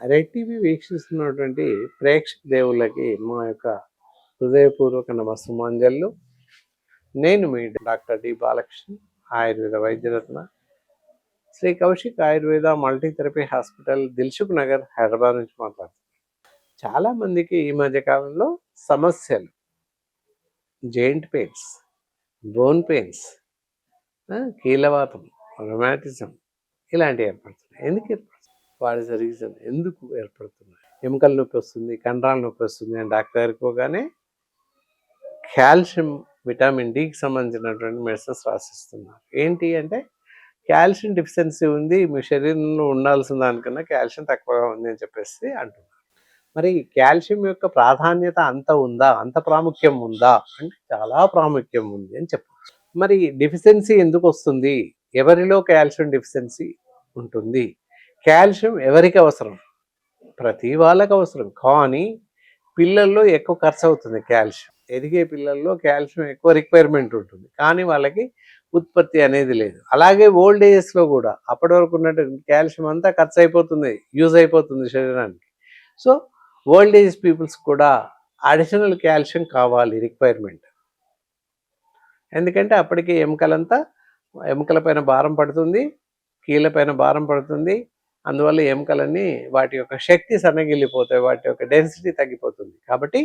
Red TV వీక్షిస్తున్నటువంటి ప్రేక్షక దేవుళ్ళకి మా యొక్క హృదయపూర్వక నమస్సుమాంజలు. నేను మీ డాక్టర్ డి బాలకృష్ణ, ఆయుర్వేద వైద్యరత్న, Shri Kaushik Ayurveda multitherapy hospital, Dilsukhnagar, Hyderabad నుంచి మాట్లాడుతున్నాను. చాలామందికి ఈ మధ్య కాలంలో సమస్యలు, జాయింట్ పెయిన్స్, బోన్ పెయిన్స్, కీళ్ళవాతం, రొమాటిజం ఇలాంటివి ఏర్పడుతున్నాయి. ఎందుకు ఏర్పడుతుంది? What is the reason? ఎందుకు ఏర్పడుతున్నాయి? ఎముకల నొప్పి వస్తుంది, కండరాల నొప్పి వస్తుంది అని డాక్టర్ దగ్గరికి పోగానే కాల్షియం, విటమిన్ డికి సంబంధించినటువంటి మెడిసిన్స్ రాసిస్తున్నారు. ఏంటి అంటే కాల్షియం డెఫిషియన్సీ ఉంది, మీ శరీరంలో ఉండాల్సిన దానికన్నా కాల్షియం తక్కువగా ఉంది అని చెప్పేసి అంటున్నారు. మరి కాల్షియం యొక్క ప్రాధాన్యత అంత ఉందా, అంత ప్రాముఖ్యం ఉందా అంటే చాలా ప్రాముఖ్యం ఉంది అని చెప్పచ్చు. మరి డెఫిషియన్సీ ఎందుకు వస్తుంది? ఎవరిలో కాల్షియం డెఫిషియన్సీ ఉంటుంది? కాల్షియం ఎవరికి అవసరం? ప్రతి వాళ్ళకి అవసరం, కానీ పిల్లల్లో ఎక్కువ ఖర్చు అవుతుంది కాల్షియం. ఎదిగే పిల్లల్లో కాల్షియం ఎక్కువ రిక్వైర్మెంట్ ఉంటుంది, కానీ వాళ్ళకి ఉత్పత్తి అనేది లేదు. అలాగే ఓల్డ్ ఏజెస్లో కూడా అప్పటి వరకు ఉన్నట్టు కాల్షియం అంతా ఖర్చు అయిపోతుంది, యూజ్ అయిపోతుంది శరీరానికి. సో ఓల్డ్ ఏజ్ పీపుల్స్ కూడా అడిషనల్ కాల్షియం కావాలి, రిక్వైర్మెంట్. ఎందుకంటే అప్పటికి ఎముకల పైన భారం పడుతుంది, కీళ్ళ పైన భారం పడుతుంది. అందువల్ల ఎముకలన్నీ వాటి యొక్క శక్తి సన్నగిల్లిపోతాయి, వాటి యొక్క డెన్సిటీ తగ్గిపోతుంది. కాబట్టి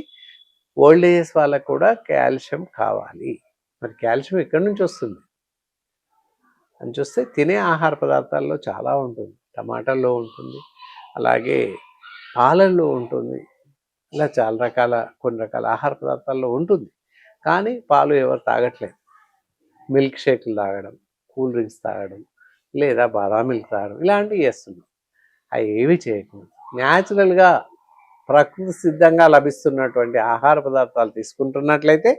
ఓల్డ్ ఏజెస్ వాళ్ళకు కూడా కాల్షియం కావాలి. మరి కాల్షియం ఎక్కడి నుంచి వస్తుంది అని చూస్తే తినే ఆహార పదార్థాల్లో చాలా ఉంటుంది. టమాటాల్లో ఉంటుంది, అలాగే పాలల్లో ఉంటుంది, ఇలా కొన్ని రకాల ఆహార పదార్థాల్లో ఉంటుంది. కానీ పాలు ఎవరు తాగట్లేదు. మిల్క్ షేక్లు తాగడం, కూల్ డ్రింక్స్ తాగడం, లేదా బాదాం మిల్క్ తాగడం ఇలాంటివి చేస్తున్నాం. అవి ఏవి చేయకూడదు. న్యాచురల్గా ప్రకృతి సిద్ధంగా లభిస్తున్నటువంటి ఆహార పదార్థాలు తీసుకుంటున్నట్లయితే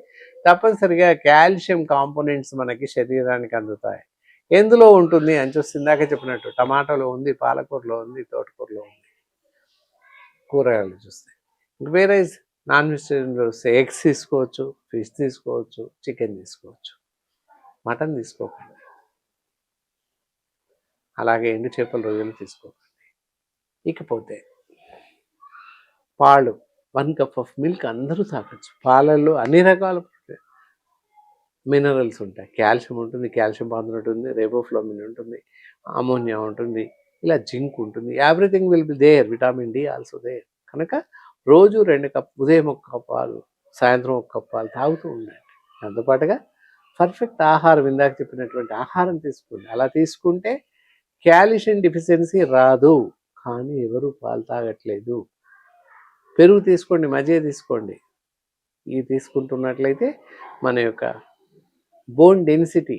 తప్పనిసరిగా కాల్షియం కాంపోనెంట్స్ మనకి శరీరానికి అందుతాయి. ఎందులో ఉంటుంది అని చూసి ఇందాక చెప్పినట్టు టమాటాలో ఉంది, పాలకూరలో ఉంది, తోటకూరలో ఉంది. కూరగాయలు చూస్తే వేరే నాన్ వెజిటేరియన్లో వస్తే ఎగ్స్ తీసుకోవచ్చు, ఫిష్ తీసుకోవచ్చు, చికెన్ తీసుకోవచ్చు, మటన్ తీసుకోకండి, అలాగే ఎండు చేపల రొయ్యలు తీసుకోకండి. ఇకపోతే పాలు, 1 కప్ ఆఫ్ మిల్క్ అందరూ తాగొచ్చు. పాలల్లో అన్ని రకాల మినరల్స్ ఉంటాయి. కాల్షియం ఉంటుంది, కాల్షియం పాంద్రనేట్ ఉంటుంది, రైబోఫ్లావిన్ ఉంటుంది, అమోనియా ఉంటుంది, ఇలా జింక్ ఉంటుంది. Everything will be there, vitamin D also there. కనుక రోజు 2 కప్, ఉదయం 1 కప్ పాలు, సాయంత్రం 1 కప్ పాలు తాగుతూ ఉండండి. దాంతోపాటుగా పర్ఫెక్ట్ ఆహారం, ఇందాక చెప్పినటువంటి ఆహారం తీసుకోండి. అలా తీసుకుంటే కాల్షియం డెఫిషియన్సీ రాదు. కానీ ఎవరు పాలు తాగట్లేదు. పెరుగు తీసుకోండి, మజ్జిగ తీసుకోండి. ఇవి తీసుకుంటున్నట్లయితే మన యొక్క బోన్ డెన్సిటీ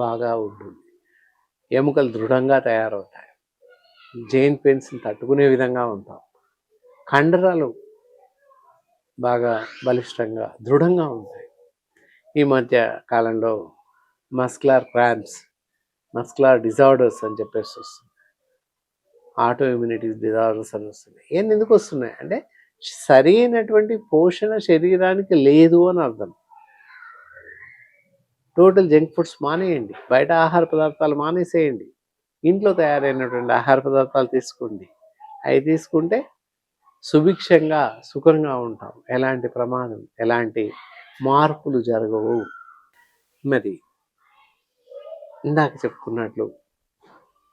బాగా ఉంటుంది, ఎముకలు దృఢంగా తయారవుతాయి, జాయింట్ పెయిన్స్ని తట్టుకునే విధంగా ఉంటాం, కండరాలు బాగా బలిష్టంగా దృఢంగా ఉంటాయి. ఈ మధ్య కాలంలో మస్కులర్ క్రాంప్స్, మస్కులర్ డిజార్డర్స్ అని చెప్పేసి వస్తుంది, ఆటో ఇమ్యూనిటీ డిజార్డర్స్ అని వస్తున్నాయి. ఎందుకు వస్తున్నాయి అంటే సరైనటువంటి పోషణ శరీరానికి లేదు అని అర్థం. టోటల్ జంక్ ఫుడ్స్ మానేయండి, బయట ఆహార పదార్థాలు మానేసేయండి, ఇంట్లో తయారైనటువంటి ఆహార పదార్థాలు తీసుకోండి. అవి తీసుకుంటే సుభిక్షంగా సుఖంగా ఉంటాం, ఎలాంటి ప్రమాదం, ఎలాంటి మార్పులు జరగవు. మరి ఇందాక చెప్పుకున్నట్లు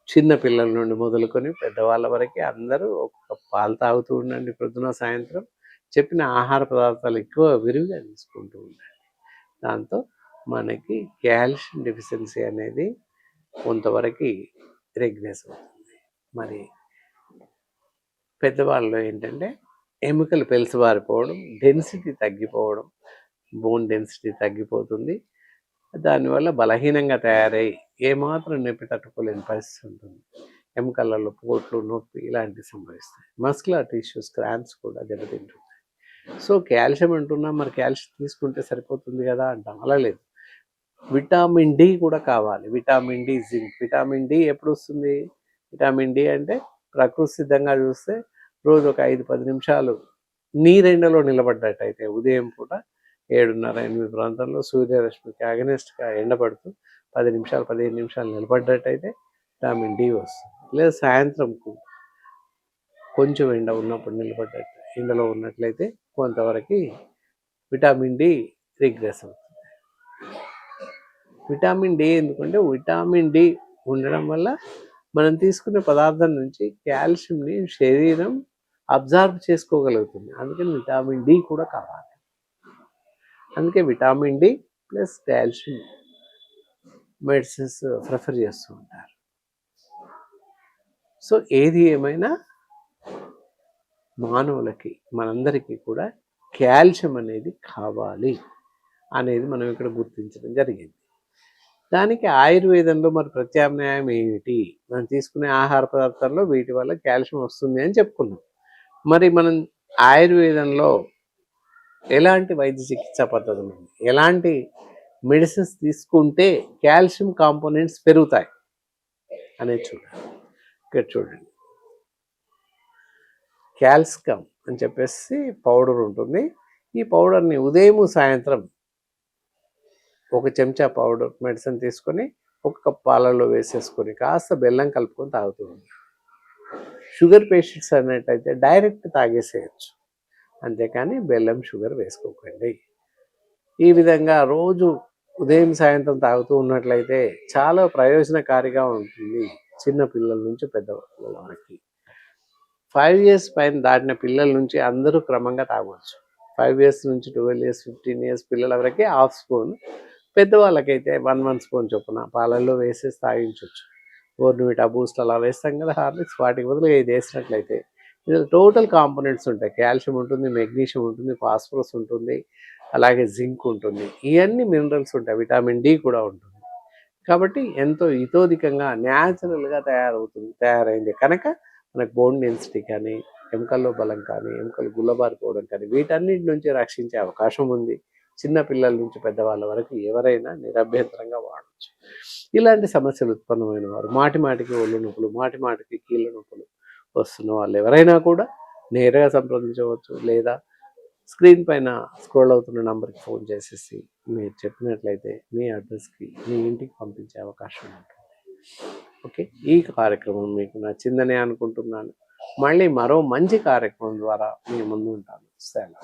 చిన్న పిల్లల నుండి మొదలుకొని పెద్దవాళ్ళ వరకు అందరూ ఒక పాలు తాగుతూ ఉండండి, ప్రొద్దున సాయంత్రం. చెప్పిన ఆహార పదార్థాలు ఎక్కువ విరివిగా తీసుకుంటూ ఉండండి. దాంతో మనకి కాల్షియం డెఫిషియన్సీ అనేది కొంతవరకు రెగ్రెస్ అవుతుంది. మరి పెద్దవాళ్ళలో ఏంటంటే ఎముకలు పెలుసుబారిపోవడం, డెన్సిటీ తగ్గిపోవడం, బోన్ డెన్సిటీ తగ్గిపోతుంది. దానివల్ల బలహీనంగా తయారై ఏమాత్రం నొప్పి తట్టుకోలేని పరిస్థితి ఉంటుంది. ఎముకలలో పోట్లు, నొప్పి ఇలాంటివి సంభవిస్తాయి. మస్కులర్ టిష్యూస్ క్రాంప్స్ కూడా దెబ్బతింటుంటాయి. సో కాల్షియం అంటున్నాం, మరి కాల్షియం తీసుకుంటే సరిపోతుంది కదా అంటాం. అలా లేదు, విటమిన్ డి కూడా కావాలి. Vitamin D, zinc. Vitamin D ఎప్పుడు వస్తుంది? విటమిన్ డి అంటే ప్రకృతి సిద్ధంగా చూస్తే రోజు ఒక 5-10 నిమిషాలు నీరెండలో నిలబడ్డట్టయితే, ఉదయం పూట 7:30-8 ప్రాంతంలో సూర్యరశ్మికి అగనెస్ట్గా ఎండబడుతూ 10 నిమిషాలు 15 నిమిషాలు నిలబడ్డట్టయితే విటమిన్ డి వస్తుంది. లేదా సాయంత్రం కొంచెం ఎండ ఉన్నప్పుడు ఎండలో ఉన్నట్లయితే కొంతవరకు విటమిన్ డి రిగ్రెస్ అవుతుంది. విటమిన్ డి ఎందుకంటే విటమిన్ డి ఉండడం వల్ల మనం తీసుకునే పదార్థం నుంచి కాల్షియంని శరీరం అబ్జార్బ్ చేసుకోగలుగుతుంది. అందుకని విటమిన్ డి కూడా కావాలి. అందుకే vitamin D plus calcium medicines prefer చేస్తూ ఉంటారు. సో ఏది ఏమైనా మానవులకి మనందరికీ కూడా కాల్షియం అనేది కావాలి అనేది మనం ఇక్కడ గుర్తించడం జరిగింది. దానికి ఆయుర్వేదంలో మరి ప్రత్యామ్నాయం ఏమిటి? మనం తీసుకునే ఆహార పదార్థాల్లో వీటి వల్ల కాల్షియం వస్తుంది అని చెప్పుకున్నాం. మరి మనం ఆయుర్వేదంలో ఎలాంటి వైద్య చికిత్సా పద్ధతులు, ఎలాంటి మెడిసిన్స్ తీసుకుంటే కాల్షియం కాంపోనెంట్స్ పెరుగుతాయి అనేది చూడండి. ఇక్కడ చూడండి, క్యాల్సికమ్ అని చెప్పేసి పౌడర్ ఉంటుంది. ఈ పౌడర్ని ఉదయం సాయంత్రం ఒక చెంచా పౌడర్ మెడిసిన్ తీసుకొని ఒక కప్ పాలలో వేసేసుకొని కాస్త బెల్లం కలుపుకొని తాగుతూ ఉంటాం. షుగర్ పేషెంట్స్ అన్నట్టయితే డైరెక్ట్ తాగేసేయచ్చు, అంతేకాని బెల్లం షుగర్ వేసుకోకండి. ఈ విధంగా రోజు ఉదయం సాయంత్రం తాగుతూ ఉన్నట్లయితే చాలా ప్రయోజనకారిగా ఉంటుంది చిన్న పిల్లల నుంచి పెద్ద పిల్లల వరకు. 5 years పైన దాటిన పిల్లల నుంచి అందరూ క్రమంగా తాగవచ్చు. 5 years నుంచి 12 years 15 years పిల్లల వరకే హాఫ్ స్పూన్, పెద్దవాళ్ళకైతే 1 స్పూన్ చొప్పున పాలల్లో వేసేసి తాగించవచ్చు. బోర్న్‌విటా, బూస్ట్ అలా వేస్తాం కదా, హార్లిక్స్, వాటికి బదులుగా ఇది వేసినట్లయితే ఇందులో టోటల్ కాంపోనెంట్స్ ఉంటాయి. కాల్షియం ఉంటుంది, మెగ్నీషియం ఉంటుంది, ఫాస్ఫరస్ ఉంటుంది, అలాగే జింక్ ఉంటుంది. ఇవన్నీ మినరల్స్ ఉంటాయి, విటమిన్ డి కూడా ఉంటుంది. కాబట్టి ఎంతో ఇతోధికంగా న్యాచురల్గా తయారైంది కనుక మనకు బోన్ డెన్సిటీ కానీ, ఎముకల్లో బలం కానీ, ఎముకలు గుల్లబారిపోవడం కానీ వీటన్నిటి నుంచి రక్షించే అవకాశం ఉంది. చిన్న పిల్లల నుంచి పెద్దవాళ్ళ వరకు ఎవరైనా నిరభ్యంతరంగా వాడవచ్చు. ఇలాంటి సమస్యలు ఉత్పన్నమైన వారు, మాటికి ఒళ్ళు నొప్పులు, మాటికి కీళ్ళ నొప్పులు వస్తున్న వాళ్ళు ఎవరైనా కూడా నేరుగా సంప్రదించవచ్చు, లేదా స్క్రీన్ పైన స్క్రోల్ అవుతున్న నంబర్కి ఫోన్ చేసేసి మీరు చెప్పినట్లయితే మీ అడ్రస్కి మీ ఇంటికి పంపించే అవకాశం ఉంటుంది. ఓకే, ఈ కార్యక్రమం మీకు నచ్చిందని అనుకుంటున్నాను. మళ్ళీ మరో మంచి కార్యక్రమం ద్వారా మీ ముందు ఉంటాను. సెలవు.